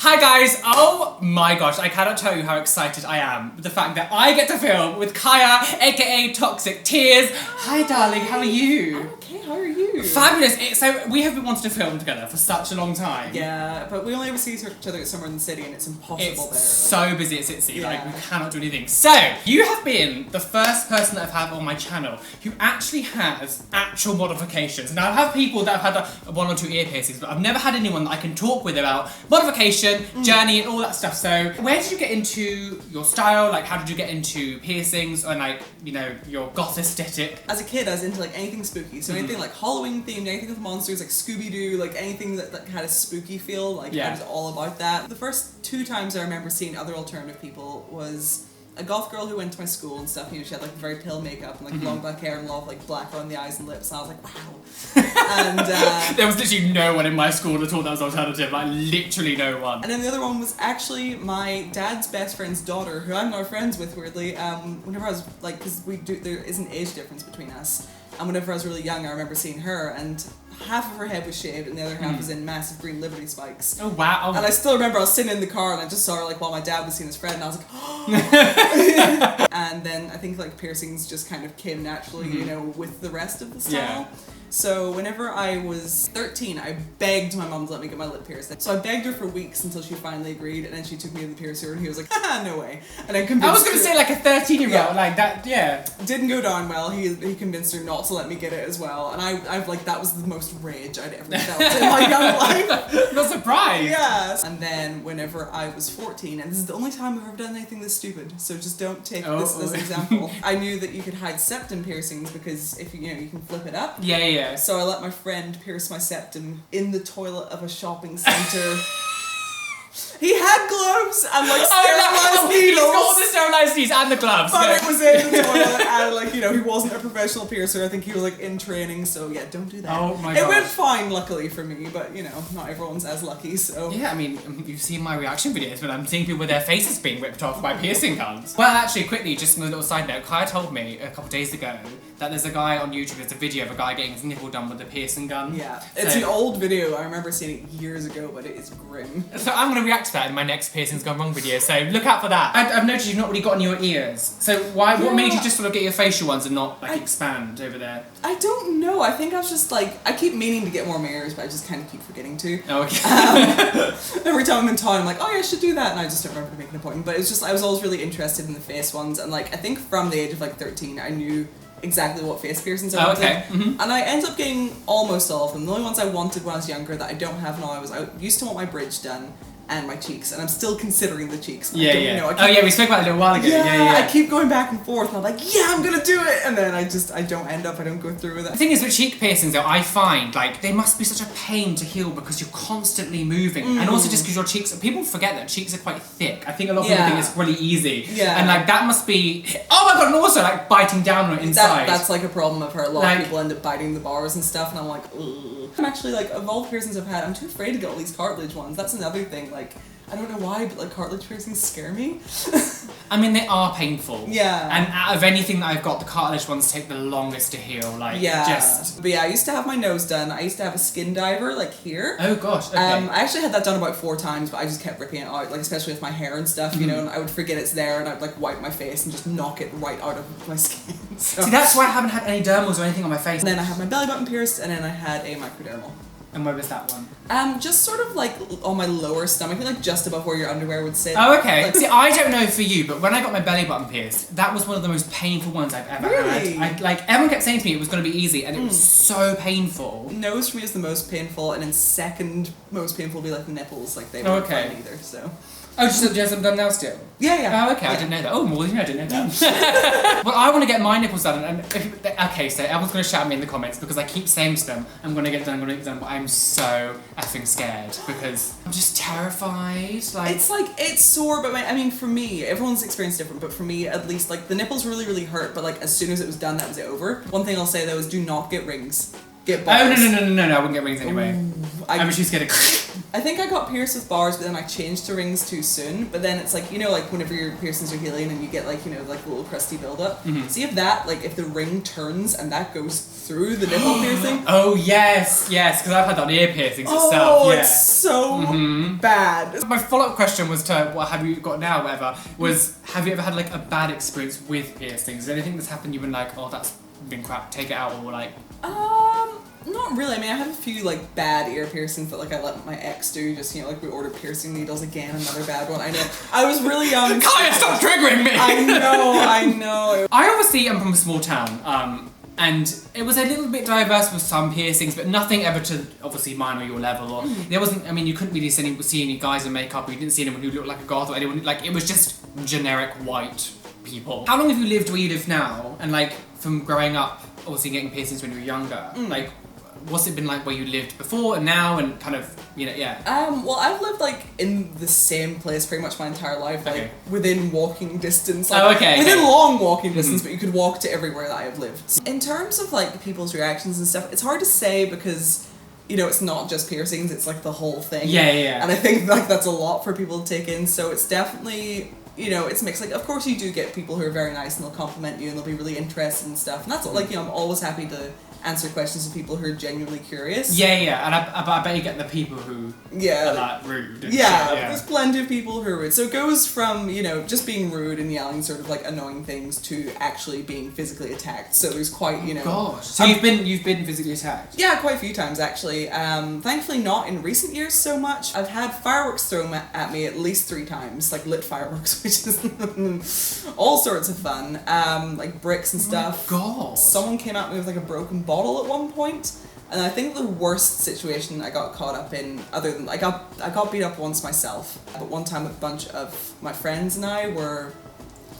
Hi guys, oh my gosh, I cannot tell you how excited I am with the fact that I get to film with Kaya, aka Toxic Tears. Hi darling, how are you? I'm okay, how are you? Fabulous. So we have been wanting to film together for such a long time. Yeah, but we only ever see each other somewhere in the city and it's impossible It's so busy at Sitsi, like we cannot do anything. So, you have been the first person that I've had on my channel who actually has actual modifications. Now I have people that have had one or two ear piercings, but I've never had anyone that I can talk with about modification, journey and all that stuff. So, where did you get into your style? Like, how did you get into piercings and like, you know, your goth aesthetic? As a kid, I was into like anything spooky. So anything like Halloween themed, anything with monsters, like Scooby-Doo, like anything that had a spooky feel, like I was all about that. The first 2 times I remember seeing other alternative people was a goth girl who went to my school and stuff, you know, she had like very pale makeup and like long black hair and a lot of like black around the eyes and lips, and I was like, wow. And there was literally no one in my school that thought that was alternative, like literally no one. And then the other one was actually my dad's best friend's daughter, who I'm not friends with weirdly. Whenever I was like, because there is an age difference between us, and whenever I was really young I remember seeing her and half of her head was shaved and the other half was in massive green Liberty spikes. Oh wow. And I still remember I was sitting in the car and I just saw her like while my dad was seeing his friend and I was like, oh. And then I think like piercings just kind of came naturally, you know, with the rest of the style. Yeah. So whenever I was 13, I begged my mom to let me get my lip pierced. So I begged her for weeks until she finally agreed, and then she took me to the piercer and he was like, haha, no way. And I convinced I was gonna say like a 13-year-old, like that, Didn't go down well. He convinced her not to let me get it as well. And I've like, that was the most rage I'd ever felt in my young life. No surprise. Yes. And then whenever I was 14, and this is the only time I've ever done anything this stupid, so just don't take this as an example. I knew that you could hide septum piercings because if you know, you can flip it up. Yeah. So I let my friend pierce my septum in the toilet of a shopping centre. He had gloves and like sterilized needles. He's got all the sterilized needles and the gloves. But it was in the toilet and like, you know, he wasn't a professional piercer. I think he was like in training, so yeah, don't do that. Oh my gosh. It went fine luckily for me, but you know, not everyone's as lucky, so. Yeah, I mean, you've seen my reaction videos when I'm seeing people with their faces being ripped off by piercing guns. Well, actually, quickly, just a little side note, Kaya told me a couple days ago that there's a guy on YouTube, there's a video of a guy getting his nipple done with a piercing gun. Yeah, it's an old video. I remember seeing it years ago, but it is grim. So I'm going to react to that in my next Piercings Gone Wrong video, so look out for that. I've noticed you've not really got in your ears. So what made you just sort of get your facial ones and not like expand over there? I don't know. I think I was just like, I keep meaning to get more in my ears, but I just kind of keep forgetting to. Oh, okay. Every time I'm in town, I'm like, oh yeah, I should do that, and I just don't remember to make an appointment. But it's just, I was always really interested in the face ones, and like, I think from the age of like 13, I knew exactly what face piercings I wanted. And I ended up getting almost all of them. The only ones I wanted when I was younger that I don't have now, I used to want my bridge done and my cheeks, and I'm still considering the cheeks. Yeah. We spoke about it a little while ago. Yeah, I keep going back and forth, and I'm like, yeah, I'm gonna do it, and then I don't go through with it. The thing is with cheek piercings though, I find like they must be such a pain to heal because you're constantly moving, and also just because your cheeks, people forget that cheeks are quite thick. I think a lot of people think it's really easy, and like that must be, oh my god, and also like biting down on it inside. That's like a problem I've heard. A lot of people end up biting the bars and stuff, and I'm like, ugh. I'm actually like, of all the piercings I've had, I'm too afraid to get all these cartilage ones. That's another thing, like, I don't know why, but like cartilage piercings scare me. I mean, they are painful. Yeah. And out of anything that I've got, the cartilage ones take the longest to heal. Like, But yeah, I used to have my nose done. I used to have a skin diver, like here. Oh gosh, okay. I actually had that done about 4 times, but I just kept ripping it out, like especially with my hair and stuff, you know, and I would forget it's there, and I'd like wipe my face and just knock it right out of my skin. So. See, that's why I haven't had any dermals or anything on my face. And then I had my belly button pierced, and then I had a microdermal. And where was that one? Just sort of like on my lower stomach, like just above where your underwear would sit. Oh, okay. Like, see, I don't know for you, but when I got my belly button pierced, that was one of the most painful ones I've ever had. Like, everyone kept saying to me it was going to be easy, and it was so painful. Nose for me is the most painful, and then second most painful would be like the nipples, like they weren't fun either, so. Oh, just have them done now still? Yeah. Oh, okay, I didn't know that. Oh, more than you, I didn't know that. Well, I want to get my nipples done, and okay, so everyone's going to shout at me in the comments because I keep saying to them, I'm going to get it done, but I'm so effing scared because I'm just terrified. Like, it's sore, but I mean, for me, everyone's experience different, but for me, at least, like, the nipples really, really hurt, but like, as soon as it was done, that was it over. One thing I'll say though is do not get rings. Get balls. Oh, no, I wouldn't get rings anyway. I'm just scared of I think I got pierced with bars, but then I changed to rings too soon. But then it's like, you know, like whenever your piercings are healing and you get like, you know, like a little crusty buildup. See if that, like if the ring turns and that goes through the nipple piercing. Oh yes, because I've had that on ear piercings itself. Oh, Yeah. it's so bad. My follow-up question was to what have you got now, whatever, was have you ever had like a bad experience with piercings? Is there anything that's happened you've been like, oh that's been crap, take it out, or like Not really. I mean, I have a few like bad ear piercings that like I let my ex do. Just, you know, like we ordered piercing needles again, another bad one. I know. I was really young. Kaya, stop triggering me! I know. I obviously am from a small town, and it was a little bit diverse with some piercings, but nothing ever to obviously mine or your level. Or there wasn't. I mean, you couldn't really see any guys in makeup. Or you didn't see anyone who looked like a goth or anyone. Like it was just generic white people. How long have you lived where you live now? And like from growing up, obviously getting piercings when you were younger, like. What's it been like where you lived before and now and kind of, you know, yeah? Well, I've lived like in the same place pretty much my entire life, like within walking distance. Like, within long walking distance, but you could walk to everywhere that I have lived. In terms of like people's reactions and stuff, it's hard to say because, you know, it's not just piercings, it's like the whole thing. Yeah. And I think like that's a lot for people to take in, so it's definitely, you know, it's mixed. Like, of course you do get people who are very nice and they'll compliment you and they'll be really interested and stuff, and that's like, you know, I'm always happy to answer questions of people who are genuinely curious. Yeah, and I bet you get the people who are like rude. And yeah, shit, there's plenty of people who are rude. So it goes from, you know, just being rude and yelling, sort of like annoying things, to actually being physically attacked. So there's quite, you know. Gosh. So you've been physically attacked? Yeah, quite a few times actually. Thankfully not in recent years so much. I've had fireworks thrown at me at least 3 times, like lit fireworks, which is all sorts of fun. Like bricks and stuff. Oh my God. Someone came at me with like a broken bottle at one point, and I think the worst situation I got caught up in, other than I got beat up once myself, but one time a bunch of my friends and I were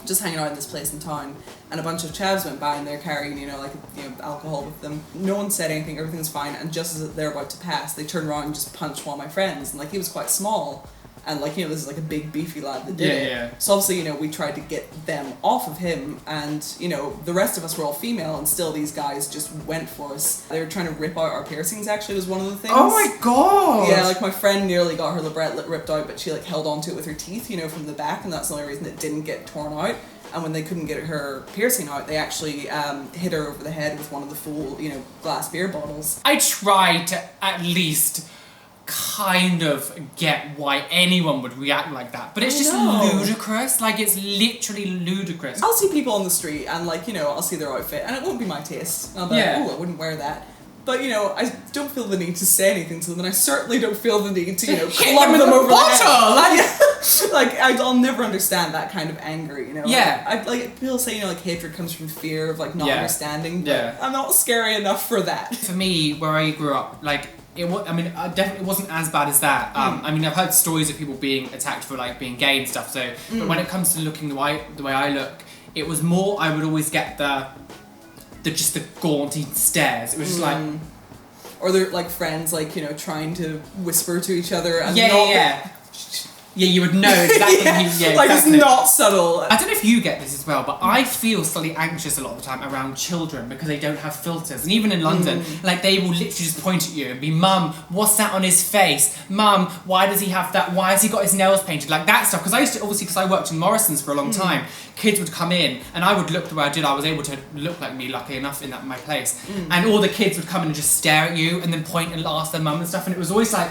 just hanging out in this place in town, and a bunch of chavs went by and they're carrying, you know, like, you know, alcohol with them. No one said anything, everything was fine, and just as they're about to pass, they turned around and just punched one of my friends, and like he was quite small. And like, you know, this is like a big beefy lad that did it. Yeah. So obviously, you know, we tried to get them off of him, and you know, the rest of us were all female, and still these guys just went for us. They were trying to rip out our piercings, actually, was one of the things. Oh my God! Yeah, like my friend nearly got her labret ripped out, but she like held onto it with her teeth, you know, from the back, and that's the only reason it didn't get torn out. And when they couldn't get her piercing out, they actually hit her over the head with one of the full, you know, glass beer bottles. I tried to at least kind of get why anyone would react like that, but it's just ludicrous. Like, it's literally ludicrous. I'll see people on the street and like, you know, I'll see their outfit and it won't be my taste, and I'll be like, oh, I wouldn't wear that. But you know, I don't feel the need to say anything to them, and I certainly don't feel the need to, you know, club them over the head. Like, I'll never understand that kind of anger, you know. Like people say, you know, like hatred comes from fear of like not understanding. But I'm not scary enough for that. For me, where I grew up, like, I mean, definitely wasn't as bad as that. I mean, I've heard stories of people being attacked for like being gay and stuff. So, but when it comes to looking the way I look, it was more. I would always get the gaunty stares. It was just like, or they're like friends, like, you know, trying to whisper to each other and yeah, you would know exactly. Like, exactly. It's not subtle. I don't know if you get this as well, but I feel slightly anxious a lot of the time around children because they don't have filters. And even in London, like, they will literally just point at you and be, Mum, what's that on his face? Mum, why does he have that? Why has he got his nails painted? Like, that stuff. Because I used to, obviously, because I worked in Morrison's for a long time, kids would come in and I would look the way I did. I was able to look like me, lucky enough, in my place. And all the kids would come in and just stare at you and then point and ask their mum and stuff. And it was always like,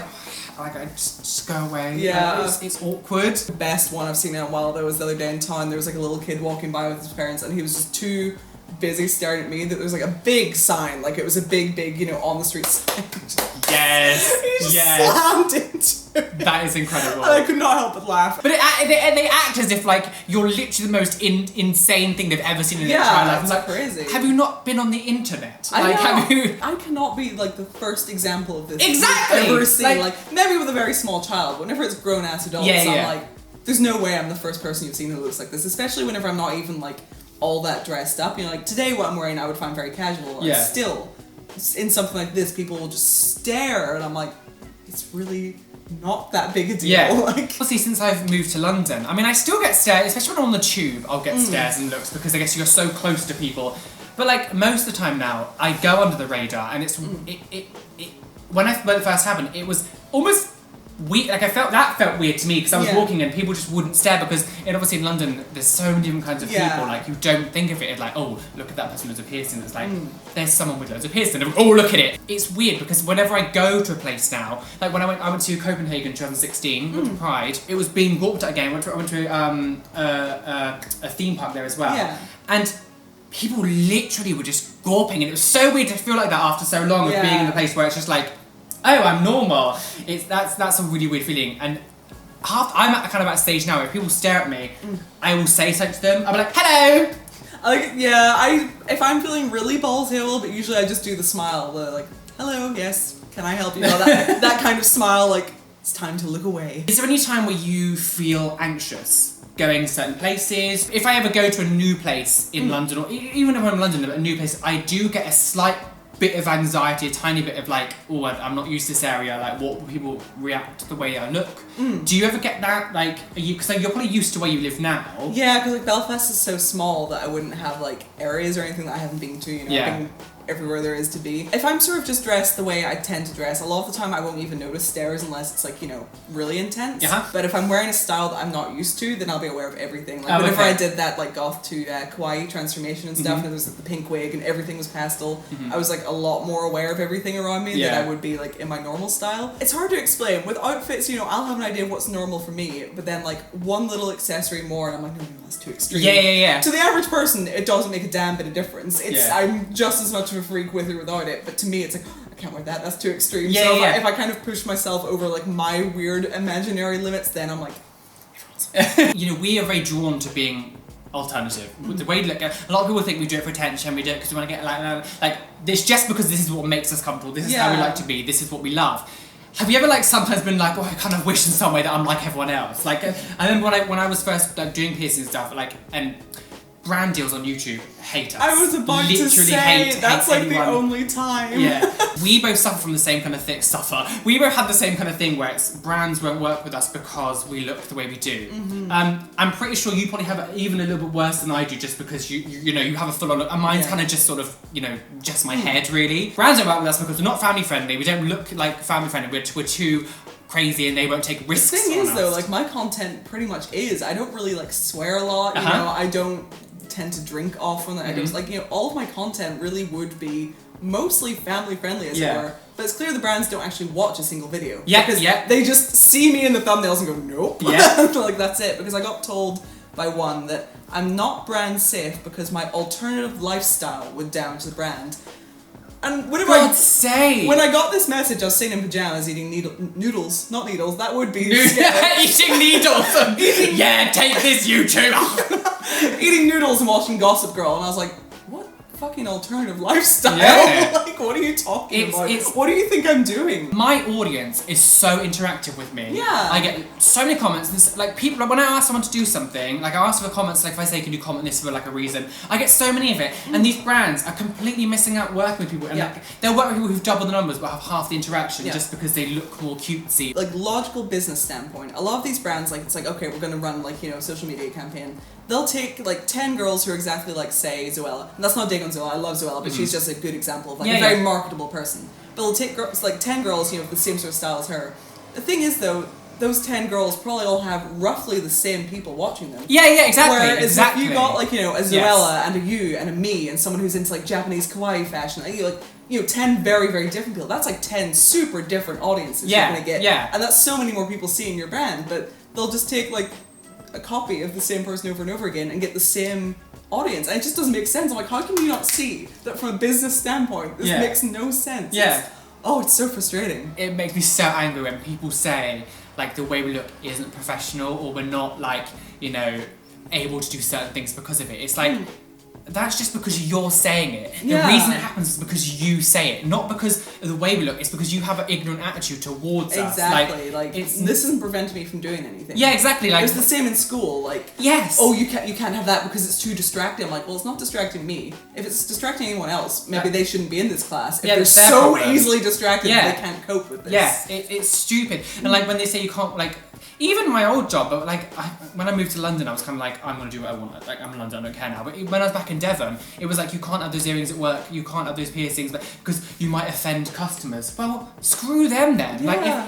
I just go away. Yeah. It's awkward. The best one I've seen in a while, though, was the other day in town. There was like a little kid walking by with his parents, and he was just too busy staring at me that there was like a big sign, like it was a big, you know, on the street sign. Yes. He just slammed into it. That is incredible. And I could not help but laugh. But they act as if like you're literally the most insane thing they've ever seen in their entire life. It's like crazy. Have you not been on the internet? I cannot be like the first example of this. Exactly. I've ever seen. Like maybe with a very small child. Whenever it's grown ass adults, I'm like, there's no way I'm the first person you've seen who looks like this. Especially whenever I'm not even like all that dressed up. You know, like today what I'm wearing I would find very casual. And still, in something like this, people will just stare, and I'm like, it's really not that big a deal. Yeah. Like, obviously, since I've moved to London, I mean, I still get stares, especially when I'm on the tube. I'll get stares and looks because I guess you're so close to people. But like most of the time now, I go under the radar, and it's when it first happened, it was almost I felt weird to me because I was Yeah. walking and people just wouldn't stare because obviously in London there's so many different kinds of Yeah. people, like you don't think of it as like, oh, look at that person with loads of piercing. It's like there's someone with loads of piercing. Oh, look at it. It's weird because whenever I go to a place now, like when I went to Copenhagen 2016, went to Pride, it was being gawped at again. I went to a theme park there as well, and people literally were just gawping, and it was so weird to feel like that after so long of being in a place where it's just like, oh, I'm normal. That's a really weird feeling, and I'm at kind of at a stage now where if people stare at me, I will say something to them. I'll be like, hello. If I'm feeling really balls ill, but usually I just do the smile, like, hello, yes, can I help you? That kind of smile, like, it's time to look away. Is there any time where you feel anxious going to certain places? If I ever go to a new place in London, or even if I'm in London, but a new place, I do get a slight bit of anxiety, a tiny bit of like, oh, I'm not used to this area, like what will people react to the way I look? Do you ever get that? Like, because you're probably used to where you live now. Yeah, because like Belfast is so small that I wouldn't have like areas or anything that I haven't been to, you know, I've been everywhere there is to be. If I'm sort of just dressed the way I tend to dress, a lot of the time I won't even notice stares unless it's like, you know, really intense. But if I'm wearing a style that I'm not used to, then I'll be aware of everything. Like whenever I did that like goth to kawaii transformation and stuff, and there was like the pink wig and everything was pastel, I was like a lot more aware of everything around me than I would be like in my normal style. It's hard to explain. With outfits, you know, I'll have an idea of what's normal for me, but then like one little accessory more and I'm like, no, that's too extreme. To the average person, it doesn't make a damn bit of difference. I'm just as much of a freak with or without it, but to me it's like, oh, I can't wear that, that's too extreme. If I kind of push myself over like my weird imaginary limits, then I'm like, you know, we are very drawn to being alternative. The way we look, a lot of people think we do it for attention, we do it because we want to get like this, just because this is what makes us comfortable, this is how we like to be, this is what we love. Have you ever like sometimes been like, oh, I kind of wish in some way that I'm like everyone else? Like, I remember when I was first like doing piercing stuff, like, and brand deals on YouTube hate us. I was about to say, that's like the only time. We both suffer from the same kind of we both had the same kind of thing where it's brands won't work with us because we look the way we do. I'm pretty sure you probably have it even a little bit worse than I do, just because you know, you have a full on look, and mine's kind of just sort of, you know, just my head really. Brands don't work with us because we're not family friendly, we don't look like family friendly, we're too crazy and they won't take risks. The thing is though, like my content pretty much is, I don't really like swear a lot, you know, I don't tend to drink often, I don't, like, you know, all of my content really would be mostly family friendly as it were, but it's clear the brands don't actually watch a single video. Because they just see me in the thumbnails and go, nope. Like that's it, because I got told by one that I'm not brand safe because my alternative lifestyle would damage the brand. And when I got this message, I was sitting in pajamas eating noodles, not needles, that would be scary. Eating needles! Yeah, take this, YouTube! Eating noodles and watching Gossip Girl, and I was like, what fucking alternative lifestyle? Like, what are you talking about? What do you think I'm doing? My audience is so interactive with me. I get so many comments, and like people, like when I ask someone to do something, like I ask for comments, like if I say, can you comment this for like a reason, I get so many of it, and these brands are completely missing out working with people, and like they'll work with people who've doubled the numbers but have half the interaction just because they look more cutesy. Like logical business standpoint, a lot of these brands, like it's like, okay, we're gonna run like, you know, social media campaign. They'll take like 10 girls who are exactly like, say, Zoella. And that's not dig on Zoella, I love Zoella, but she's just a good example of like a very marketable person. But they'll take girls, like 10 girls, you know, with the same sort of style as her. The thing is though, those 10 girls probably all have roughly the same people watching them. Exactly. Whereas if you got like, you know, a Zoella and a you and a me and someone who's into like Japanese kawaii fashion, you know, 10 very, very different people. That's like 10 super different audiences you're gonna get. And that's so many more people seeing your brand, but they'll just take like a copy of the same person over and over again and get the same audience, and it just doesn't make sense. I'm like, how can you not see that from a business standpoint this makes no sense? It's so frustrating. It makes me so angry when people say like the way we look isn't professional, or we're not like, you know, able to do certain things because of it. It's like that's just because you're saying it. The reason it happens is because you say it, not because of the way we look. It's because you have an ignorant attitude towards us. Like this isn't preventing me from doing anything. Exactly. Like it's the same in school. Like oh, you can't have that because it's too distracting. I'm like, well, it's not distracting me. If it's distracting anyone else, maybe they shouldn't be in this class. If they're so easily distracted that they can't cope with this. It's stupid. And like when they say you can't, like even my old job, but like when I moved to London, I was kind of like, I'm gonna do what I want. Like I'm in London, I don't care now. But when I was back in Devon, it was like you can't have those earrings at work, you can't have those piercings, because you might offend customers. Well, screw them then. Yeah.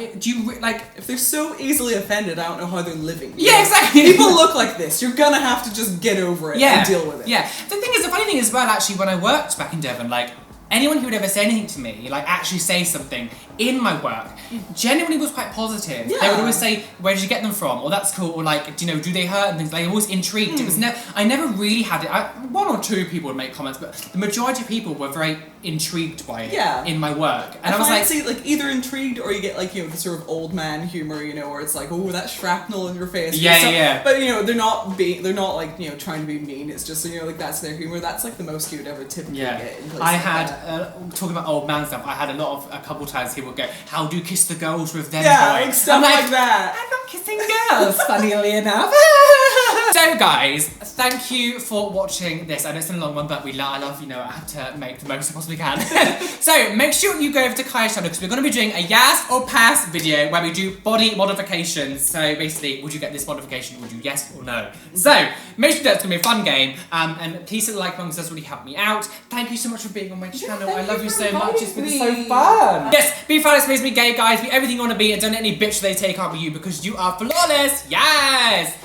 Like, if they're so easily offended, I don't know how they're living. Yeah, exactly. People look like this. You're gonna have to just get over it and deal with it. Yeah. The funny thing is, well, actually, when I worked back in Devon, like, anyone who would ever say anything to me, like actually say something in my work, genuinely was quite positive. Yeah. They would always say, where did you get them from? Or that's cool. Or like, do they hurt? And things. Like, always intrigued. It was I never really had it. One or two people would make comments, but the majority of people were very intrigued by it in my work. And I was like, either intrigued or you get like, the sort of old man humor, where it's like, oh, that shrapnel in your face. Yeah. But they're not like, trying to be mean. It's just, like that's their humor. That's like the most you would ever typically get in places I had, talking about old man stuff, I had a couple times he would go, how do you kiss the girls with them boys? Like stuff like that. I'm not kissing girls, funnily enough. So guys, thank you for watching this. I know it's been a long one, but I love, I have to make the most I possibly can. So make sure you go over to Kaya's channel, because we're going to be doing a yes or pass video where we do body modifications. So basically, would you get this modification? Would you yes or no? So make sure that's going to be a fun game. And please hit the like button, because that's really helped me out. Thank you so much for being on my channel. I love you so much. It's been so fun. Yes, be fabulous, makes me gay, guys. Be everything you want to be, and don't let any bitch they take out with you, because you are flawless. Yes.